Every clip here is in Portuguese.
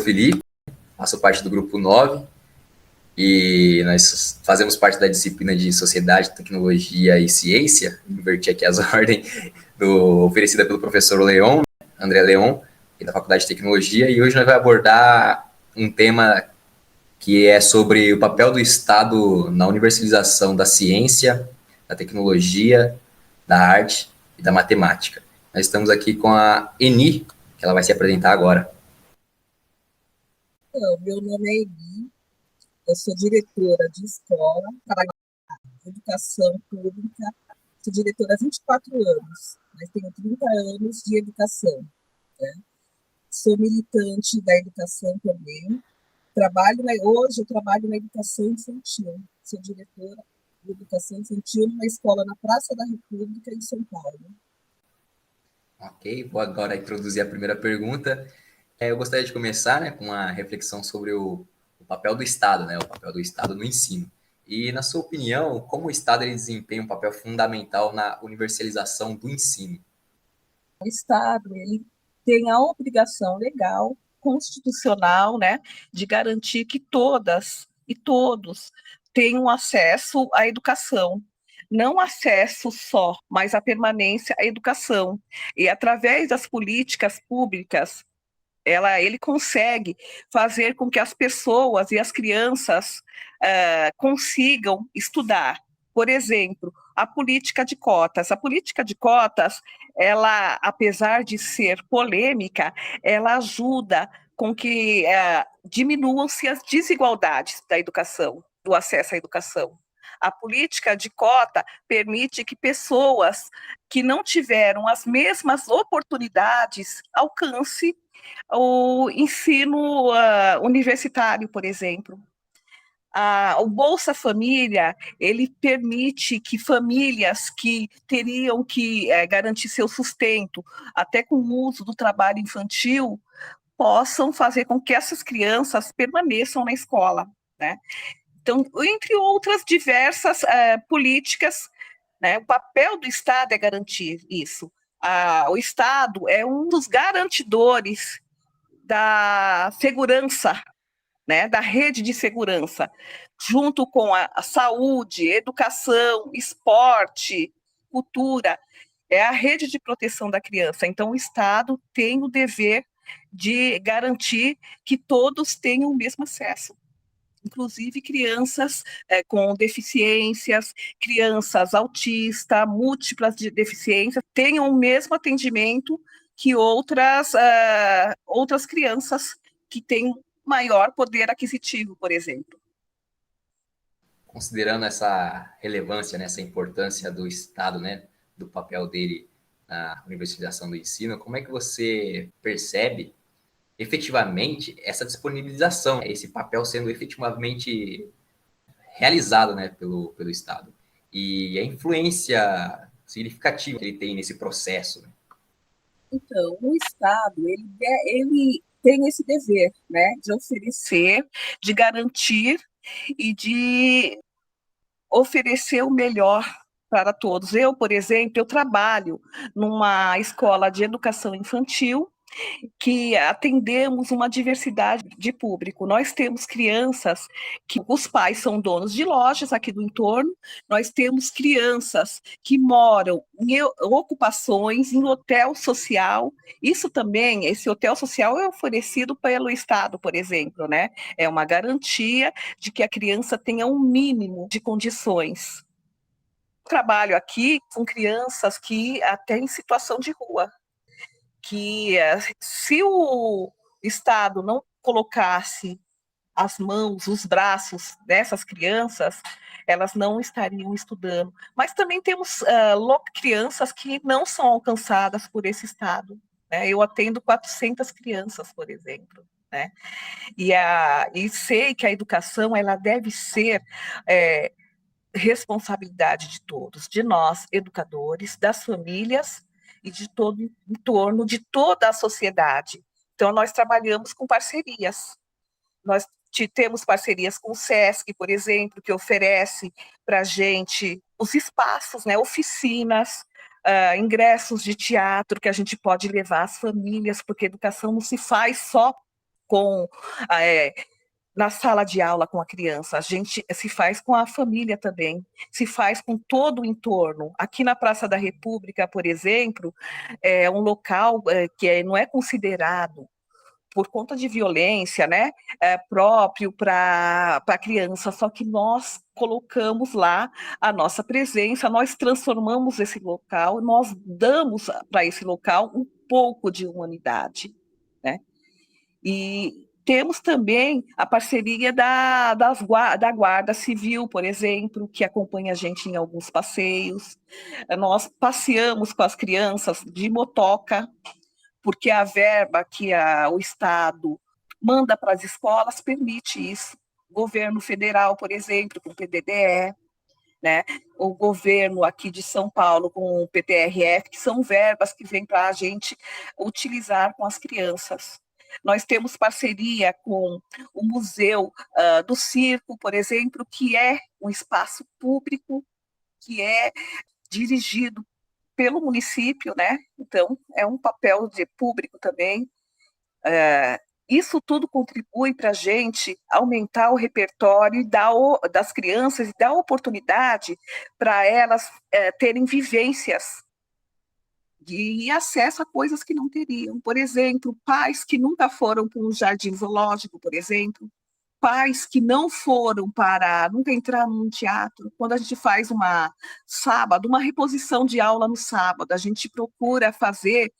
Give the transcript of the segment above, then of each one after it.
Felipe, faço parte do grupo 9 e nós fazemos parte da disciplina de Sociedade, Tecnologia e Ciência, inverti aqui as ordens, oferecida pelo professor Leon, André Leon, da Faculdade de Tecnologia, e hoje nós vamos abordar um tema que é sobre o papel do Estado na universalização da ciência, da tecnologia, da arte e da matemática. Nós estamos aqui com a Eni, que ela vai se apresentar agora. Meu nome é Eni, eu sou diretora de escola, trabalho em educação pública, sou diretora há 24 anos, mas tenho 30 anos de educação. Né? Sou militante da educação também, hoje eu trabalho na educação infantil, sou diretora de educação infantil numa escola na Praça da República, em São Paulo. Ok, vou agora introduzir a primeira pergunta. Eu gostaria de começar com uma reflexão sobre o papel do Estado, o papel do Estado no ensino. E, na sua opinião, como o Estado ele desempenha um papel fundamental na universalização do ensino? O Estado ele tem a obrigação legal, constitucional, de garantir que todas e todos tenham acesso à educação. Não acesso só, mas a permanência à educação. E, através das políticas públicas, ele consegue fazer com que as pessoas e as crianças consigam estudar. Por exemplo, a política de cotas. A política de cotas, ela, apesar de ser polêmica, ela ajuda com que diminuam-se as desigualdades da educação, do acesso à educação. A política de cota permite que pessoas que não tiveram as mesmas oportunidades alcancem o ensino universitário, por exemplo. O Bolsa Família, ele permite que famílias que teriam que garantir seu sustento, até com o uso do trabalho infantil, possam fazer com que essas crianças permaneçam na escola, né? Então, entre outras diversas políticas, o papel do Estado é garantir isso. O Estado é um dos garantidores da segurança, da rede de segurança, junto com a saúde, educação, esporte, cultura, é a rede de proteção da criança. Então, o Estado tem o dever de garantir que todos tenham o mesmo acesso, inclusive crianças com deficiências, crianças autistas, múltiplas de deficiências, tenham o mesmo atendimento que outras crianças que têm maior poder aquisitivo, por exemplo. Considerando essa relevância, essa importância do Estado, do papel dele na universalização do ensino, como é que você percebe efetivamente essa disponibilização, esse papel sendo efetivamente realizado pelo Estado? E a influência significativa que ele tem nesse processo? Então, o Estado, ele tem esse dever, de oferecer, de garantir e de oferecer o melhor para todos. Eu, por exemplo, eu trabalho numa escola de educação infantil que atendemos uma diversidade de público. Nós temos crianças que os pais são donos de lojas aqui do entorno, nós temos crianças que moram em ocupações, em hotel social. Isso também, esse hotel social é oferecido pelo Estado, por exemplo, É uma garantia de que a criança tenha um mínimo de condições. Trabalho aqui com crianças que até em situação de rua, que se o Estado não colocasse as mãos, os braços dessas crianças, elas não estariam estudando. Mas também temos crianças que não são alcançadas por esse Estado. Eu atendo 400 crianças, por exemplo. E sei que a educação ela deve ser responsabilidade de todos, de nós, educadores, das famílias e de todo o entorno, de toda a sociedade. Então, nós trabalhamos com parcerias. Nós temos parcerias com o SESC, por exemplo, que oferece para a gente os espaços, oficinas, ingressos de teatro que a gente pode levar às famílias, porque a educação não se faz só com na sala de aula com a criança, a gente se faz com a família também, se faz com todo o entorno. Aqui na Praça da República, por exemplo, é um local que não é considerado por conta de violência, né, próprio para a criança, só que nós colocamos lá a nossa presença, nós transformamos esse local, nós damos para esse local um pouco de humanidade, né? E temos também a parceria da Guarda Civil, por exemplo, que acompanha a gente em alguns passeios. Nós passeamos com as crianças de motoca, porque a verba que o Estado manda para as escolas permite isso. O governo federal, por exemplo, com o PDDE, né? O governo aqui de São Paulo com o PTRF, que são verbas que vêm para a gente utilizar com as crianças. Nós temos parceria com o Museu do Circo, por exemplo, que é um espaço público, que é dirigido pelo município, né? Então, é um papel de público também. Isso tudo contribui para a gente aumentar o repertório das crianças e dar oportunidade para elas terem vivências e acesso a coisas que não teriam. Por exemplo, pais que nunca foram para um jardim zoológico, por exemplo, pais que não foram nunca entraram num teatro. Quando a gente faz uma reposição de aula no sábado, a gente procura fazer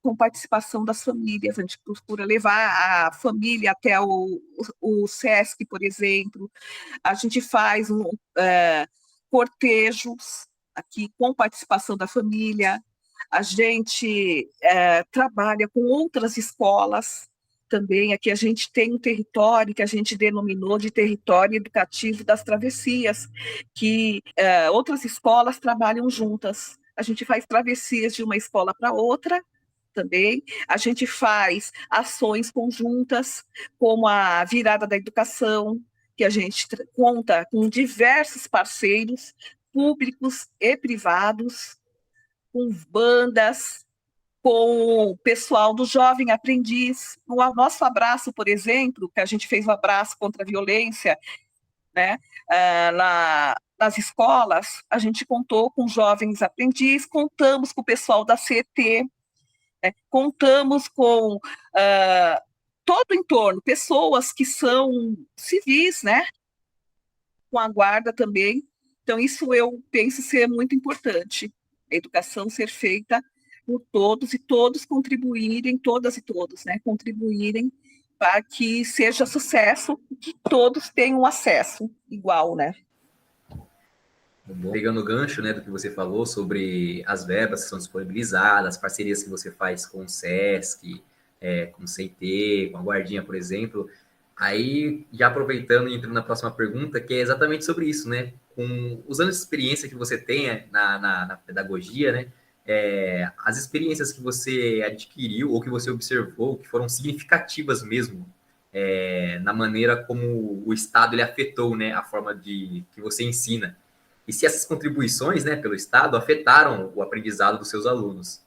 com participação das famílias, a gente procura levar a família até o SESC, por exemplo, a gente faz cortejos aqui com participação da família, a gente trabalha com outras escolas também. Aqui a gente tem um território que a gente denominou de território educativo das travessias, que outras escolas trabalham juntas. A gente faz travessias de uma escola para outra também. A gente faz ações conjuntas, como a Virada da Educação, que a gente conta com diversos parceiros públicos e privados, com bandas, com o pessoal do Jovem Aprendiz. O nosso abraço, por exemplo, que a gente fez o abraço contra a violência, né, nas escolas, a gente contou com jovens aprendiz, contamos com o pessoal da CET, né, contamos com todo o entorno, pessoas que são civis, né, com a guarda também. Então, isso eu penso ser muito importante, a educação ser feita por todos e todos contribuírem, todas e todos, né, contribuírem para que seja sucesso, que todos tenham acesso igual, né. Pegando o gancho, né, do que você falou sobre as verbas que são disponibilizadas, as parcerias que você faz com o SESC, com o CIT, com a Guardinha, por exemplo, aí, já aproveitando e entrando na próxima pergunta, que é exatamente sobre isso, né, os anos de experiência que você tem na pedagogia, né, as experiências que você adquiriu ou que você observou, que foram significativas mesmo, na maneira como o Estado ele afetou, né, a forma que você ensina. E se essas contribuições, né, pelo Estado afetaram o aprendizado dos seus alunos.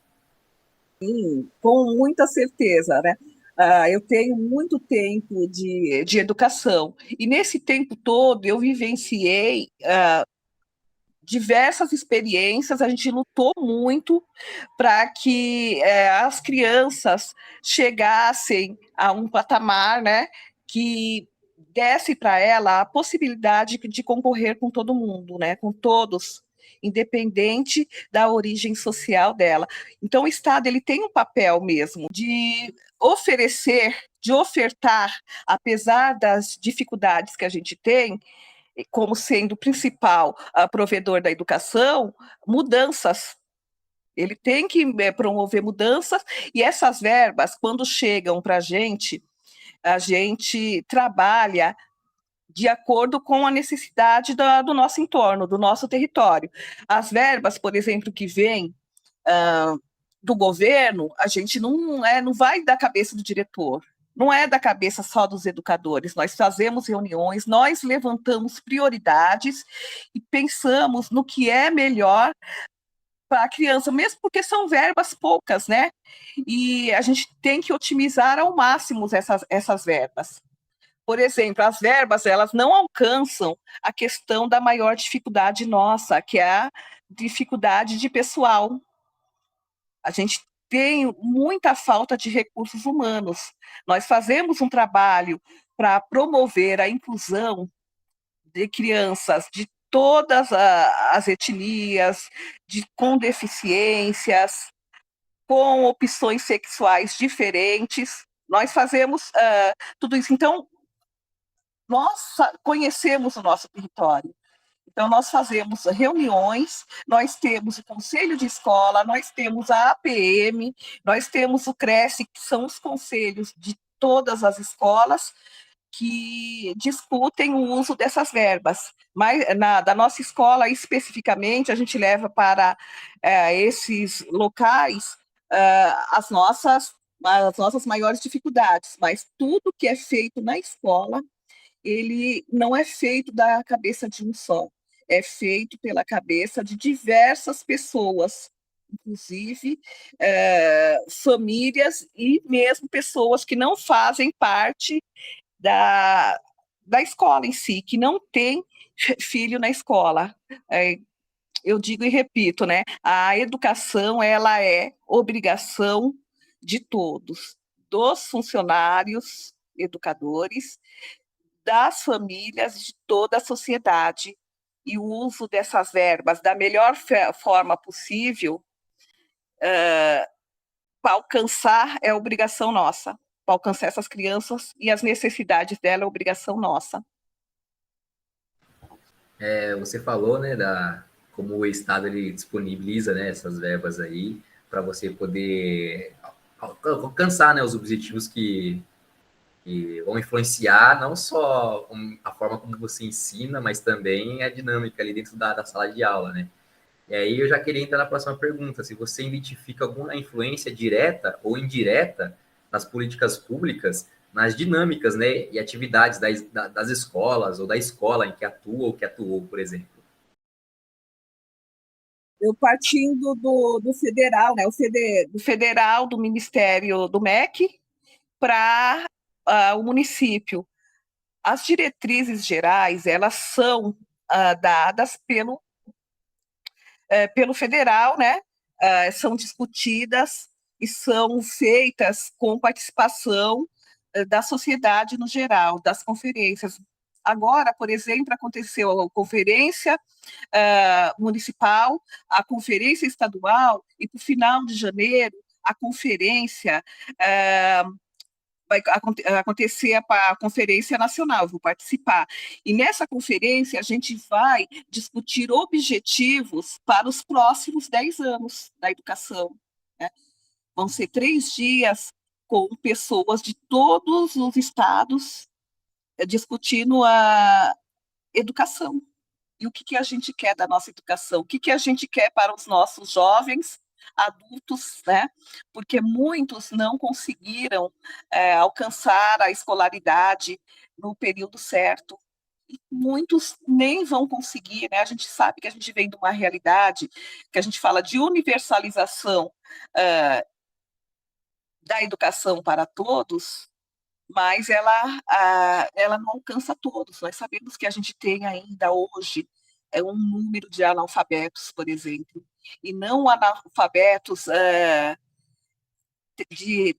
Sim, com muita certeza, né? Eu tenho muito tempo de educação, e nesse tempo todo eu vivenciei diversas experiências, a gente lutou muito para que as crianças chegassem a um patamar, né, que desse para ela a possibilidade de concorrer com todo mundo, né, com todos, independente da origem social dela. Então, o Estado ele tem um papel mesmo de oferecer, de ofertar, apesar das dificuldades que a gente tem, como sendo o principal provedor da educação, mudanças. Ele tem que promover mudanças, e essas verbas, quando chegam para a gente trabalha de acordo com a necessidade do nosso entorno, do nosso território. As verbas, por exemplo, que vêm do governo, a gente não vai da cabeça do diretor, não é da cabeça só dos educadores. Nós fazemos reuniões, nós levantamos prioridades e pensamos no que é melhor para a criança, mesmo porque são verbas poucas, né? E a gente tem que otimizar ao máximo essas verbas. Por exemplo, as verbas, elas não alcançam a questão da maior dificuldade nossa, que é a dificuldade de pessoal. A gente tem muita falta de recursos humanos. Nós fazemos um trabalho para promover a inclusão de crianças de todas as etnias, com deficiências, com opções sexuais diferentes. Nós fazemos tudo isso. Então, nós conhecemos o nosso território. Então, nós fazemos reuniões, nós temos o conselho de escola, nós temos a APM, nós temos o CRECE, que são os conselhos de todas as escolas que discutem o uso dessas verbas. Mas da nossa escola, especificamente, a gente leva para esses locais as nossas maiores dificuldades, mas tudo que é feito na escola ele não é feito da cabeça de um só, é feito pela cabeça de diversas pessoas, inclusive famílias e mesmo pessoas que não fazem parte da escola em si, que não tem filho na escola. Eu digo e repito, né? A educação ela é obrigação de todos, dos funcionários, educadores, das famílias, de toda a sociedade. E o uso dessas verbas da melhor forma possível para alcançar é obrigação nossa. Para alcançar essas crianças e as necessidades dela é obrigação nossa. Você falou, né, como o Estado ele disponibiliza, né, essas verbas aí para você poder alcançar, né, os objetivos que vão influenciar não só a forma como você ensina, mas também a dinâmica ali dentro da sala de aula, né? E aí eu já queria entrar na próxima pergunta, se você identifica alguma influência direta ou indireta nas políticas públicas, nas dinâmicas, né, e atividades das escolas ou da escola em que atua ou que atuou, por exemplo. Eu partindo do federal, né, do federal, do Ministério do MEC, para o município. As diretrizes gerais, elas são dadas pelo federal, né? São discutidas e são feitas com participação da sociedade no geral, das conferências. Agora, por exemplo, aconteceu a conferência municipal, a conferência estadual, e para o final de janeiro, a conferência vai acontecer a Conferência Nacional, vou participar. E nessa conferência a gente vai discutir objetivos para os próximos 10 anos da educação. Né? Vão ser 3 dias com pessoas de todos os estados discutindo a educação. E o que a gente quer da nossa educação? O que a gente quer para os nossos jovens, adultos, né? Porque muitos não conseguiram alcançar a escolaridade no período certo. E muitos nem vão conseguir, né? A gente sabe que a gente vem de uma realidade que a gente fala de universalização da educação para todos, mas ela não alcança todos. Nós sabemos que a gente tem ainda hoje um número de analfabetos, por exemplo, e não analfabetos de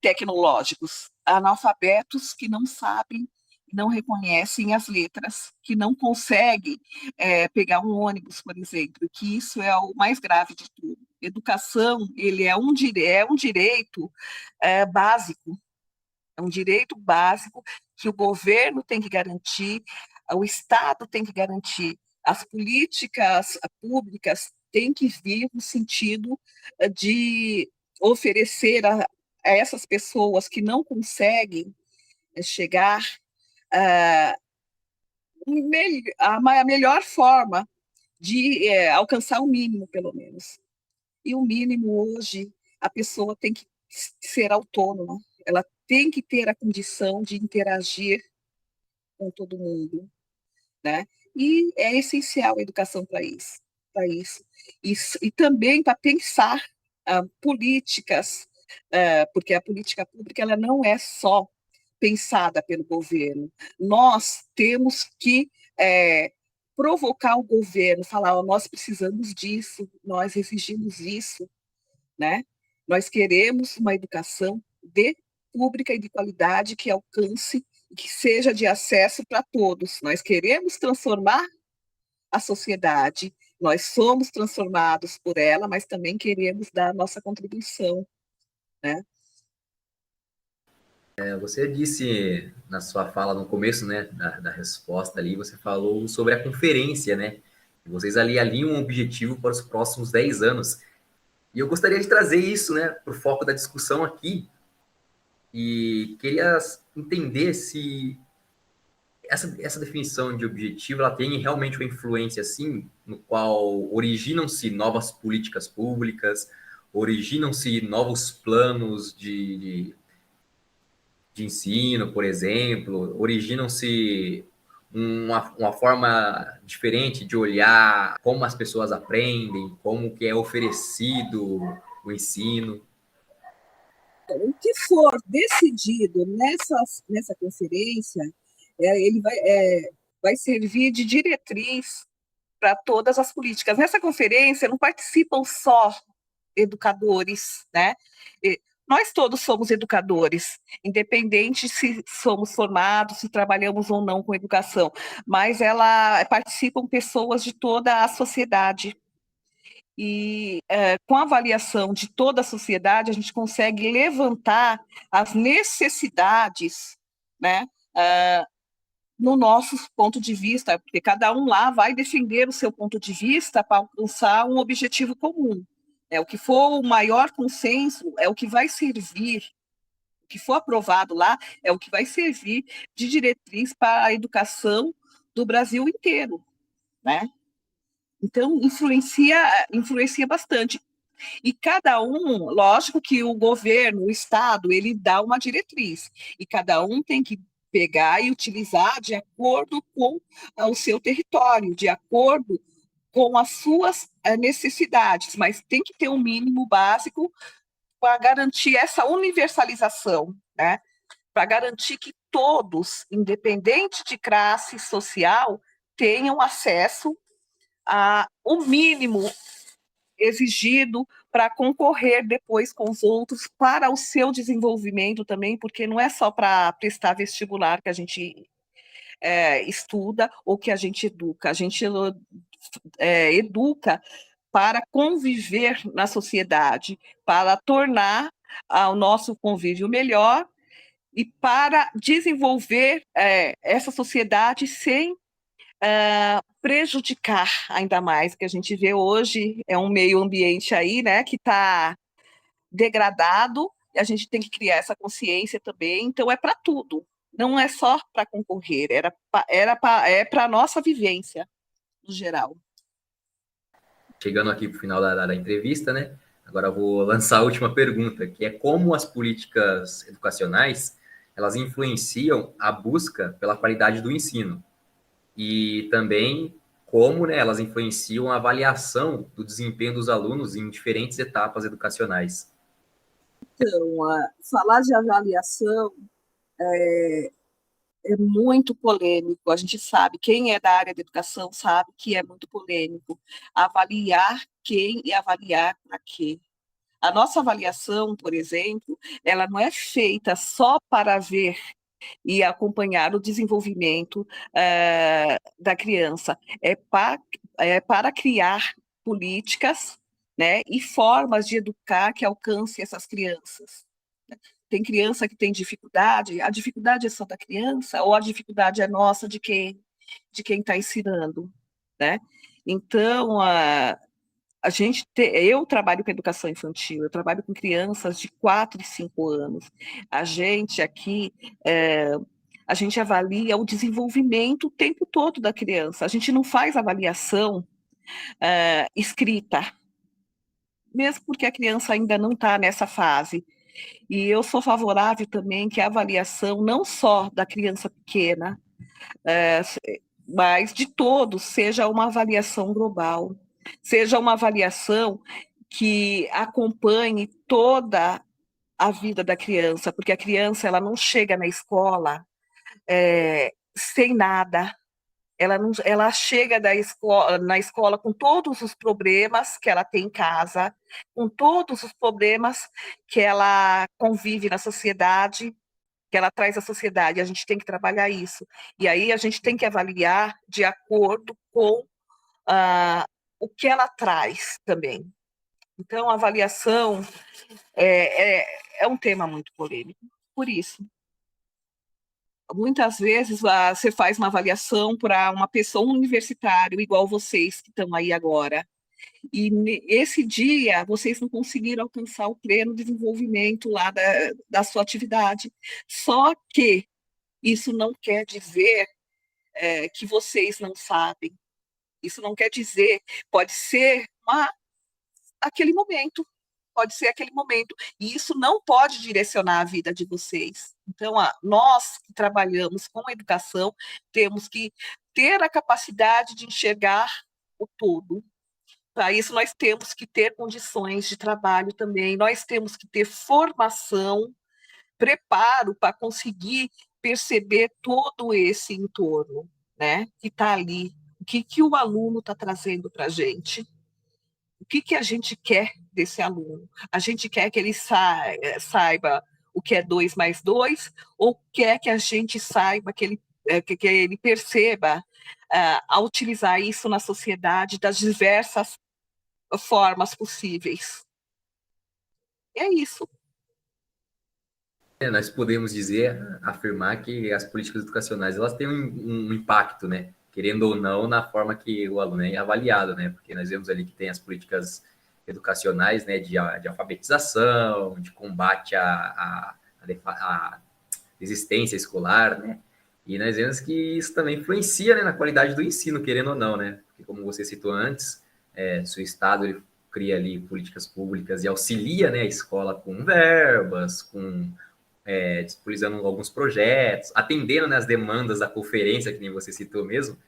tecnológicos, analfabetos que não sabem, não reconhecem as letras, que não conseguem pegar um ônibus, por exemplo, que isso é o mais grave de tudo. Educação, ele é um direito básico, é um direito básico que o governo tem que garantir, o Estado tem que garantir, as políticas públicas têm que vir no sentido de oferecer a essas pessoas que não conseguem chegar a melhor forma de alcançar o mínimo, pelo menos. E o mínimo hoje, a pessoa tem que ser autônoma, ela tem que ter a condição de interagir com todo mundo, né? E é essencial a educação para isso, para isso, e também para pensar políticas, porque a política pública ela não é só pensada pelo governo. Nós temos que provocar o governo, falar, oh, nós precisamos disso, nós exigimos isso, né? Nós queremos uma educação pública e de qualidade que alcance, que seja de acesso para todos. Nós queremos transformar a sociedade, nós somos transformados por ela, mas também queremos dar a nossa contribuição, né? Você disse na sua fala no começo, né, da resposta ali, você falou sobre a conferência, né? Vocês ali alinham um objetivo para os próximos 10 anos. E eu gostaria de trazer isso, né, para o foco da discussão aqui. E queria entender se essa definição de objetivo ela tem realmente uma influência, assim, no qual originam-se novas políticas públicas, originam-se novos planos de ensino, por exemplo, originam-se uma forma diferente de olhar como as pessoas aprendem, como que é oferecido o ensino. O que for decidido nessa conferência, ele vai servir de diretriz para todas as políticas. Nessa conferência não participam só educadores, né? Nós todos somos educadores, independente se somos formados, se trabalhamos ou não com educação, mas participam pessoas de toda a sociedade. E com a avaliação de toda a sociedade, a gente consegue levantar as necessidades, né, no nosso ponto de vista, porque cada um lá vai defender o seu ponto de vista para alcançar um objetivo comum. O que for o maior consenso é o que vai servir, o que for aprovado lá é o que vai servir de diretriz para a educação do Brasil inteiro, né? Então, influencia bastante. E cada um, lógico que o governo, o Estado, ele dá uma diretriz, e cada um tem que pegar e utilizar de acordo com o seu território, de acordo com as suas necessidades, mas tem que ter um mínimo básico para garantir essa universalização, né? Para garantir que todos, independente de classe social, tenham acesso o mínimo exigido para concorrer depois com os outros para o seu desenvolvimento também, porque não é só para prestar vestibular que a gente estuda ou que a gente educa para conviver na sociedade, para tornar o nosso convívio melhor e para desenvolver essa sociedade sem prejudicar ainda mais, que a gente vê hoje é um meio ambiente aí, né, que está degradado, e a gente tem que criar essa consciência também, então é para tudo, não é só para concorrer, é para a nossa vivência, no geral. Chegando aqui para o final da entrevista, né, agora eu vou lançar a última pergunta, que é como as políticas educacionais, elas influenciam a busca pela qualidade do ensino, e também como, né, elas influenciam a avaliação do desempenho dos alunos em diferentes etapas educacionais. Então, falar de avaliação é muito polêmico. A gente sabe, quem é da área da educação sabe que é muito polêmico. Avaliar quem e avaliar para quê. A nossa avaliação, por exemplo, ela não é feita só para ver e acompanhar o desenvolvimento da criança, para criar políticas, né, e formas de educar que alcance essas crianças. Tem criança que tem dificuldade, a dificuldade é só da criança ou a dificuldade é nossa de quem está ensinando, né? Então, eu trabalho com educação infantil, eu trabalho com crianças de 4 e 5 anos. A gente aqui, a gente avalia o desenvolvimento o tempo todo da criança. A gente não faz avaliação escrita, mesmo porque a criança ainda não está nessa fase. E eu sou favorável também que a avaliação, não só da criança pequena, mas de todos, seja uma avaliação global. seja uma avaliação que acompanhe toda a vida da criança, porque a criança ela não chega na escola sem nada. Ela chega na escola com todos os problemas que ela tem em casa, com todos os problemas que ela convive na sociedade, que ela traz à sociedade. A gente tem que trabalhar isso. E aí a gente tem que avaliar de acordo com ah, o que ela traz também. Então, a avaliação é um tema muito polêmico. Por isso, muitas vezes você faz uma avaliação para uma pessoa, um universitário, igual vocês que estão aí agora. E esse dia vocês não conseguiram alcançar o pleno desenvolvimento lá da sua atividade. Só que isso não quer dizer que vocês não sabem. Isso não quer dizer, pode ser aquele momento, pode ser aquele momento. E isso não pode direcionar a vida de vocês. Então, nós que trabalhamos com a educação, temos que ter a capacidade de enxergar o todo. Para isso, nós temos que ter condições de trabalho também, nós temos que ter formação, preparo para conseguir perceber todo esse entorno, né, que está ali. O que o aluno está trazendo para a gente? O que a gente quer desse aluno? A gente quer que ele saiba o que é 2 mais 2, ou quer que a gente saiba, que ele perceba a utilizar isso na sociedade das diversas formas possíveis? É isso. Nós podemos dizer, afirmar que as políticas educacionais elas têm um impacto, né? Querendo ou não, na forma que o aluno é avaliado, né? Porque nós vemos ali que tem as políticas educacionais, né? De alfabetização, de combate à desistência escolar, né? E nós vemos que isso também influencia, né, na qualidade do ensino, querendo ou não, né? Porque como você citou antes, se o Estado ele cria ali políticas públicas e auxilia, né, a escola com verbas, com disponibilizando alguns projetos, atendendo, né, as demandas da conferência, que nem você citou mesmo,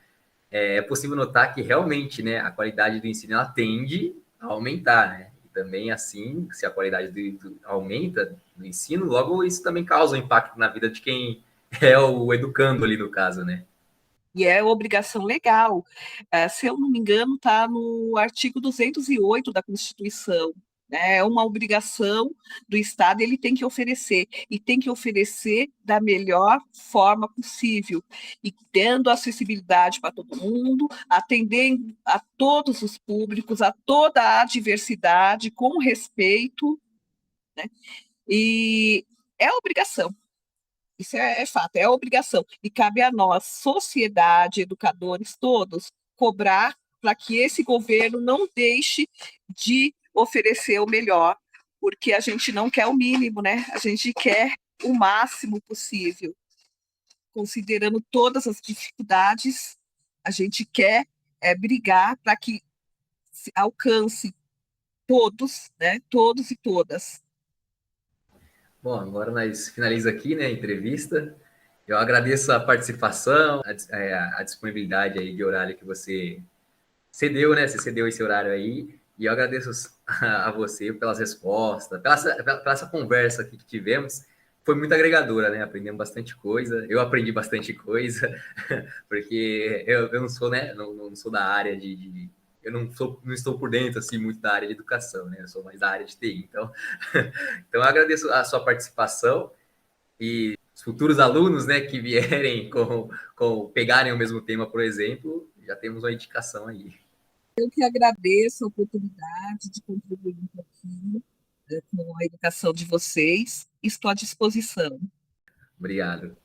é possível notar que realmente, né, a qualidade do ensino ela tende a aumentar, né? E também assim, se a qualidade aumenta do ensino, logo isso também causa um impacto na vida de quem é o educando ali no caso, né? E é obrigação legal. Se eu não me engano, está no artigo 208 da Constituição. Né? É uma obrigação do Estado, ele tem que oferecer, e tem que oferecer da melhor forma possível, e dando acessibilidade para todo mundo, atendendo a todos os públicos, a toda a diversidade, com respeito, né? E é obrigação. Isso é fato, é obrigação. E cabe a nós, sociedade, educadores, todos, cobrar para que esse governo não deixe de oferecer o melhor, porque a gente não quer o mínimo, né? A gente quer o máximo possível. Considerando todas as dificuldades, a gente quer brigar para que se alcance todos, né? Todos e todas. Bom, agora nós finaliza aqui, né, a entrevista. Eu agradeço a participação, a disponibilidade aí de horário que você cedeu, né? Você cedeu esse horário aí. E eu agradeço a você pelas respostas, pela essa conversa aqui que tivemos. Foi muito agregadora, né? Aprendemos bastante coisa. Eu aprendi bastante coisa, porque eu não sou, né? Não sou da área eu não estou por dentro assim muito da área de educação, né? Eu sou mais da área de TI. Então, então eu agradeço a sua participação e os futuros alunos, né, que vierem pegarem o mesmo tema, por exemplo, já temos uma indicação aí. Eu que agradeço a oportunidade de contribuir um pouquinho com a educação de vocês. Estou à disposição. Obrigado.